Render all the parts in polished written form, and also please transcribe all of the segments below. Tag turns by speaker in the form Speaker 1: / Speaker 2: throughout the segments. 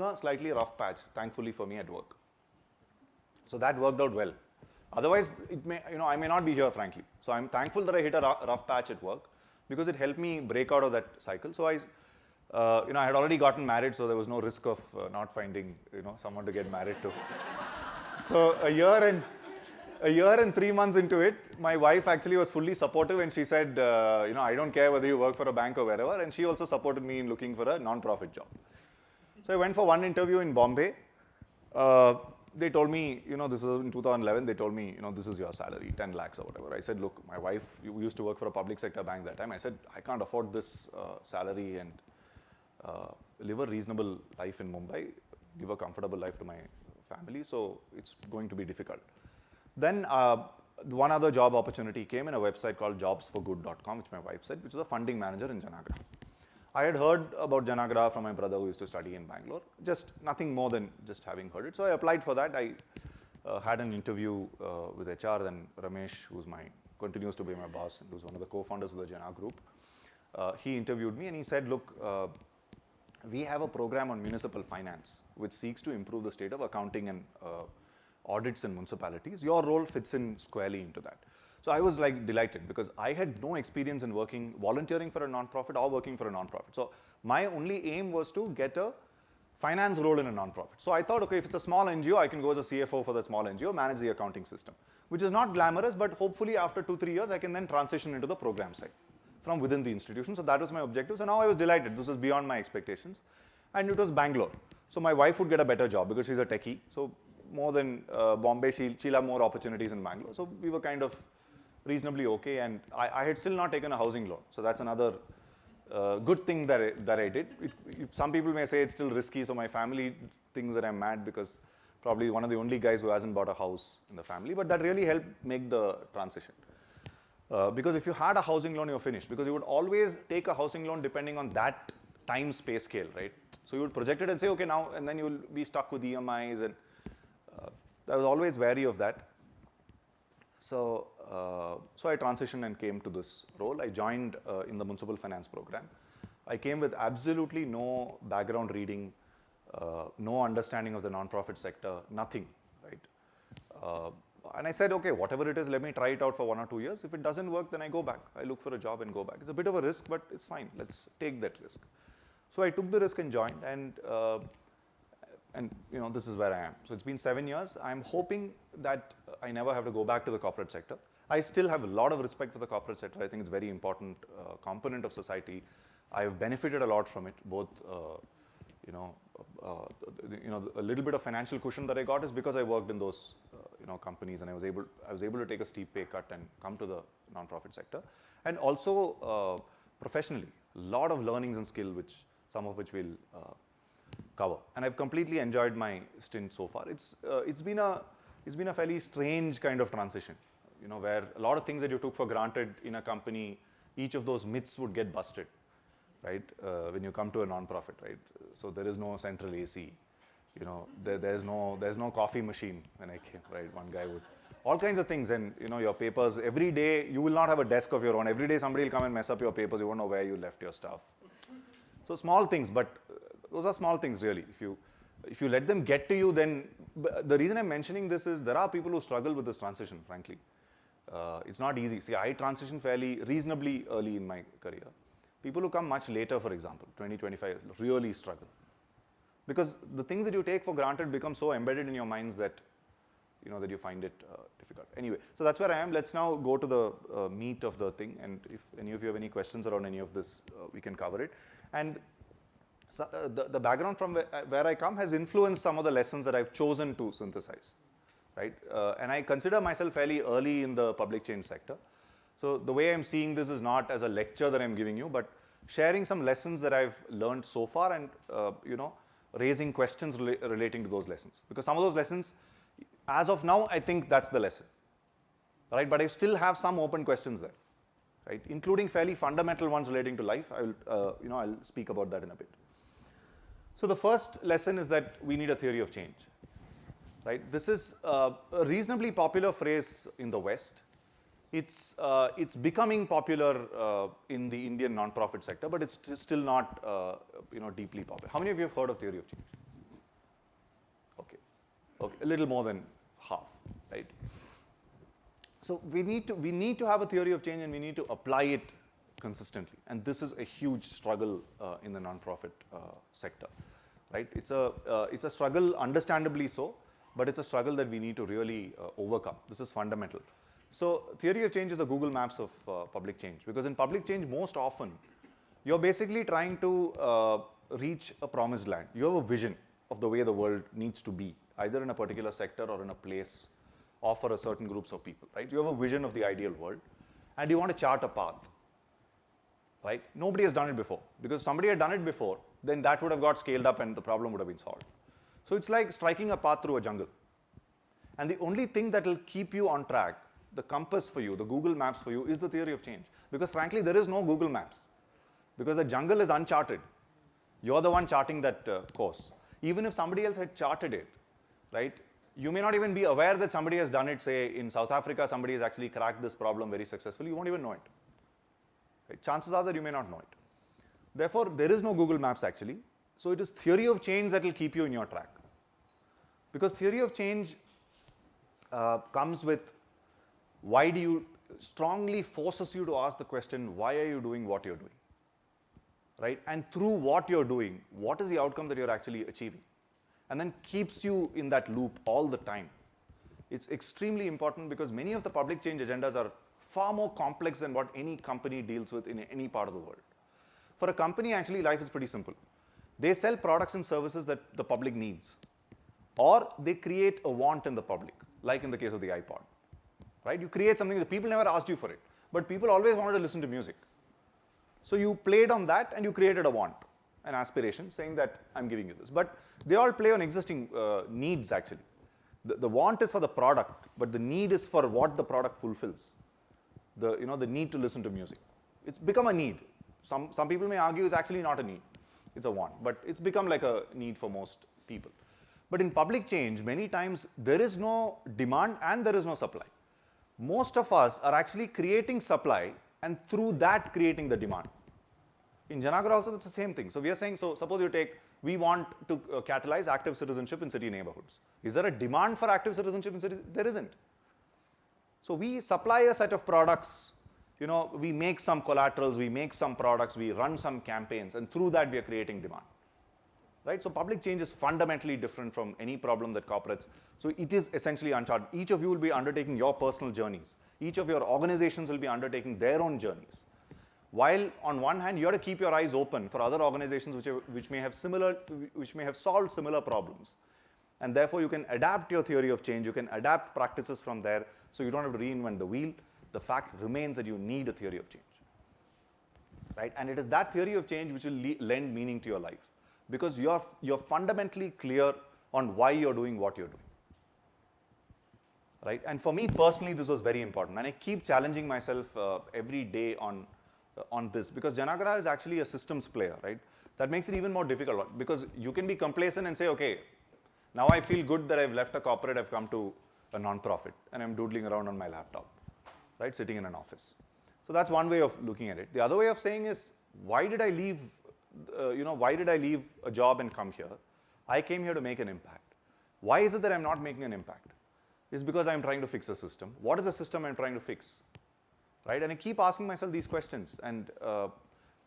Speaker 1: a slightly rough patch, thankfully for me, at work. So that worked out well. Otherwise, I may not be here, frankly. So I'm thankful that I hit a rough patch at work because it helped me break out of that cycle. So I had already gotten married, so there was no risk of not finding, someone to get married to. So a year and 3 months into it, my wife actually was fully supportive, and she said, I don't care whether you work for a bank or wherever, and she also supported me in looking for a non-profit job. So I went for one interview in Bombay. They told me, this was in 2011, they told me, this is your salary, 10 lakhs or whatever. I said, look, my wife used to work for a public sector bank that time. I said, I can't afford this salary and live a reasonable life in Mumbai, give a comfortable life to my family, so it's going to be difficult. Then one other job opportunity came in a website called jobsforgood.com, which my wife said, which was a funding manager in Janaagraha. I had heard about Janaagraha from my brother who used to study in Bangalore, just nothing more than just having heard it. So I applied for that. I had an interview with HR, and Ramesh, continues to be my boss, and who's one of the co-founders of the Jana group. He interviewed me and he said, look, we have a program on municipal finance which seeks to improve the state of accounting and audits in municipalities. Your role fits in squarely into that. So I was like delighted because I had no experience in volunteering for a non-profit or working for a non-profit. So my only aim was to get a finance role in a non-profit. So I thought, okay, if it's a small NGO, I can go as a CFO for the small NGO, manage the accounting system, which is not glamorous, but hopefully after 2-3 years, I can then transition into the program side from within the institution. So that was my objective. So now I was delighted. This was beyond my expectations. And it was Bangalore. So my wife would get a better job because she's a techie. So more than Bombay, she'll have more opportunities in Bangalore. So we were kind of reasonably okay, and I had still not taken a housing loan. So that's another good thing that I did. Some people may say it's still risky, so my family thinks that I'm mad because probably one of the only guys who hasn't bought a house in the family, but that really helped make the transition. Because if you had a housing loan, you're finished, because you would always take a housing loan depending on that time space scale, right? So you would project it and say, okay, now, and then you will be stuck with EMIs, and I was always wary of that. So I transitioned and came to this role. I joined in the municipal finance program. I came with absolutely no background reading, no understanding of the non-profit sector, nothing, right? And I said, okay, whatever it is, let me try it out for 1 or 2 years. If it doesn't work, then I go back. I look for a job and go back. It's a bit of a risk, but it's fine. Let's take that risk. So I took the risk and joined, and this is where I am. So it's been 7 years. I'm hoping that I never have to go back to the corporate sector. I still have a lot of respect for the corporate sector. I think it's a very important component of society. I have benefited a lot from it, both a little bit of financial cushion that I got is because I worked in those companies, and I was able to take a steep pay cut and come to the non-profit sector. And also professionally, a lot of learnings and skill, some of which we'll cover. And I've completely enjoyed my stint so far. It's been a fairly strange kind of transition, where a lot of things that you took for granted in a company, each of those myths would get busted, right? When you come to a non-profit, right? So there is no central AC, there's no coffee machine when I came, right? One guy would, all kinds of things, and your papers, every day, you will not have a desk of your own. Every day somebody will come and mess up your papers, you won't know where you left your stuff. So small things, but those are small things really. If you let them get to you, then the reason I'm mentioning this is there are people who struggle with this transition, frankly. It's not easy. See, I transitioned fairly reasonably early in my career. People who come much later, for example, 20, 25 years, really struggle. Because the things that you take for granted become so embedded in your minds that that you find it difficult. Anyway, so that's where I am. Let's now go to the meat of the thing, and if any of you have any questions around any of this, we can cover it. And so, the background from where I come has influenced some of the lessons that I've chosen to synthesize, right? And I consider myself fairly early in the public change sector. So the way I'm seeing this is not as a lecture that I'm giving you, but sharing some lessons that I've learned so far, and raising questions relating to those lessons. Because some of those lessons, as of now, I think that's the lesson, right? But I still have some open questions there, right? Including fairly fundamental ones relating to life. I'll speak about that in a bit. So the first lesson is that we need a theory of change, right? This is a reasonably popular phrase in the West. It's becoming popular in the Indian non-profit sector, but it's still not deeply popular. How many of you have heard of theory of change? Okay, a little more than half, right? So we need to have a theory of change, and we need to apply it consistently. And this is a huge struggle in the nonprofit sector, right? It's a struggle, understandably so, but it's a struggle that we need to really overcome. This is fundamental. So theory of change is a Google Maps of public change, because in public change, most often, you're basically trying to reach a promised land. You have a vision of the way the world needs to be, either in a particular sector or in a place, or for a certain groups of people, right? You have a vision of the ideal world, and you want to chart a path, right? Nobody has done it before, because if somebody had done it before, then that would have got scaled up and the problem would have been solved. So it's like striking a path through a jungle. And the only thing that will keep you on track, the compass for you, the Google Maps for you, is the theory of change. Because frankly, there is no Google Maps, because the jungle is uncharted. You're the one charting that course. Even if somebody else had charted it, right, you may not even be aware that somebody has done it. Say in South Africa, somebody has actually cracked this problem very successfully. You won't even know it. Right? Chances are that you may not know it. Therefore, there is no Google Maps actually. So it is theory of change that will keep you in your track. Because theory of change comes with, why do you, strongly forces you to ask the question, why are you doing what you're doing? Right? And through what you're doing, what is the outcome that you're actually achieving? And then keeps you in that loop all the time. It's extremely important, because many of the public change agendas are far more complex than what any company deals with in any part of the world. For a company, actually, life is pretty simple. They sell products and services that the public needs, or they create a want in the public, like in the case of the iPod. Right? You create something that people never asked you for it, but people always wanted to listen to music. So you played on that and you created a want, an aspiration, saying that I'm giving you this. But they all play on existing needs actually. The want is for the product, but the need is for what the product fulfills. The need to listen to music. It's become a need. Some people may argue it's actually not a need. It's a want, but it's become like a need for most people. But in public change, many times there is no demand and there is no supply. Most of us are actually creating supply, and through that creating the demand. In Janaagraha also, it's the same thing. So we are saying, so suppose you take, we want to catalyze active citizenship in city neighborhoods. Is there a demand for active citizenship in cities? There isn't. So we supply a set of products, we make some collaterals, we make some products, we run some campaigns, and through that we are creating demand. Right? So public change is fundamentally different from any problem that corporates, so it is essentially uncharted. Each of you will be undertaking your personal journeys. Each of your organizations will be undertaking their own journeys. While on one hand, you have to keep your eyes open for other organizations which may have solved similar problems. And therefore, you can adapt your theory of change, you can adapt practices from there, so you don't have to reinvent the wheel. The fact remains that you need a theory of change. Right? And it is that theory of change which will lend meaning to your life, because you're fundamentally clear on why you're doing what you're doing. Right? And for me personally, this was very important, and I keep challenging myself every day on this, because Janaagraha is actually a systems player, right? That makes it even more difficult, because you can be complacent and say, okay, now I feel good that I've left a corporate, I've come to a non-profit, and I'm doodling around on my laptop, right, sitting in an office. So that's one way of looking at it. The other way of saying is, why did I leave, why did I leave a job and come here? I came here to make an impact. Why is it that I'm not making an impact? It's because I'm trying to fix a system. What is the system I'm trying to fix? Right? And I keep asking myself these questions, and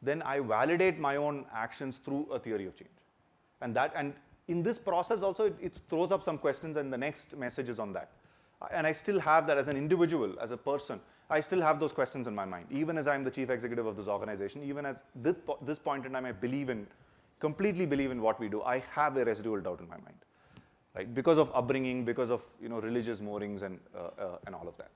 Speaker 1: then I validate my own actions through a theory of change. And in this process also, it throws up some questions, and the next message is on that. And I still have that as an individual, as a person. I still have those questions in my mind, even as I'm the chief executive of this organization, even as this point in time, I completely believe in what we do. I have a residual doubt in my mind, right? Because of upbringing, because of religious moorings and all of that.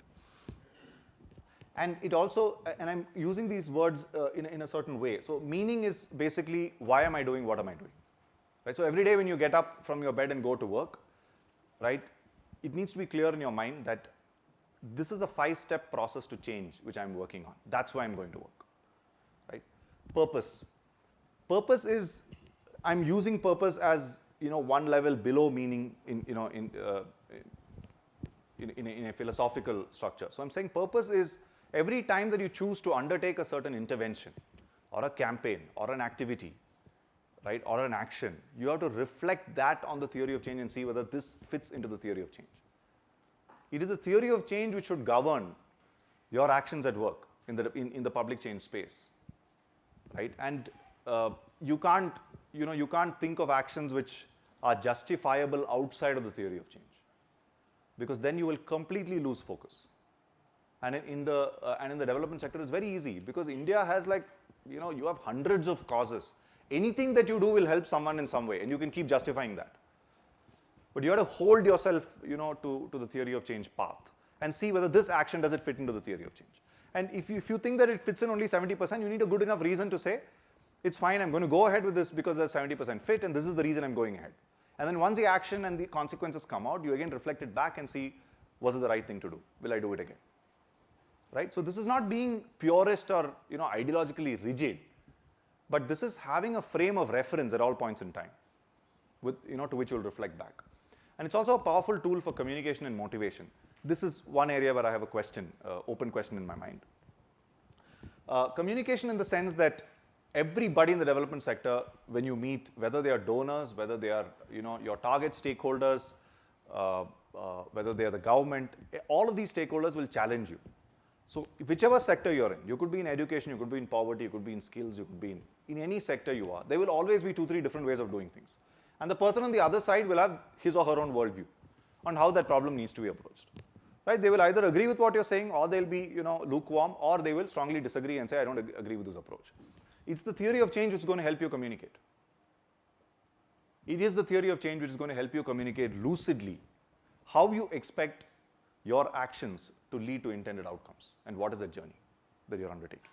Speaker 1: And it also, and I'm using these words in a certain way. So meaning is basically, why am I doing what am I doing? Right? So every day when you get up from your bed and go to work, right, it needs to be clear in your mind that this is a 5-step process to change which I'm working on. That's why I'm going to work. Right? Purpose. Purpose is, I'm using purpose as one level below meaning in a philosophical structure. So I'm saying purpose is every time that you choose to undertake a certain intervention or a campaign or an activity, right, or an action, you have to reflect that on the theory of change and see whether this fits into the theory of change. It is the theory of change which should govern your actions at work in the public change space, right? And you can't think of actions which are justifiable outside of the theory of change, because then you will completely lose focus. And in the development sector, it's very easy, because India has, like, you have hundreds of causes. Anything that you do will help someone in some way, and you can keep justifying that. But you have to hold yourself, to the theory of change path and see whether this action, does it fit into the theory of change. And if you think that it fits in only 70%, you need a good enough reason to say, it's fine, I'm going to go ahead with this because there's 70% fit, and this is the reason I'm going ahead. And then once the action and the consequences come out, you again reflect it back and see, was it the right thing to do? Will I do it again? Right? So this is not being purist or ideologically rigid, but this is having a frame of reference at all points in time, with to which you'll reflect back. And it's also a powerful tool for communication and motivation. This is one area where I have a question, open question in my mind. Communication in the sense that everybody in the development sector, when you meet, whether they are donors, whether they are your target stakeholders, whether they are the government, all of these stakeholders will challenge you. So whichever sector you're in, you could be in education, you could be in poverty, you could be in skills, you could be in any sector you are, there will always be 2-3 different ways of doing things. And the person on the other side will have his or her own worldview on how that problem needs to be approached. Right? They will either agree with what you're saying, or they'll be lukewarm, or they will strongly disagree and say, I don't agree with this approach. It's the theory of change which is going to help you communicate. It is the theory of change which is going to help you communicate lucidly how you expect your actions to lead to intended outcomes, and what is the journey that you're undertaking.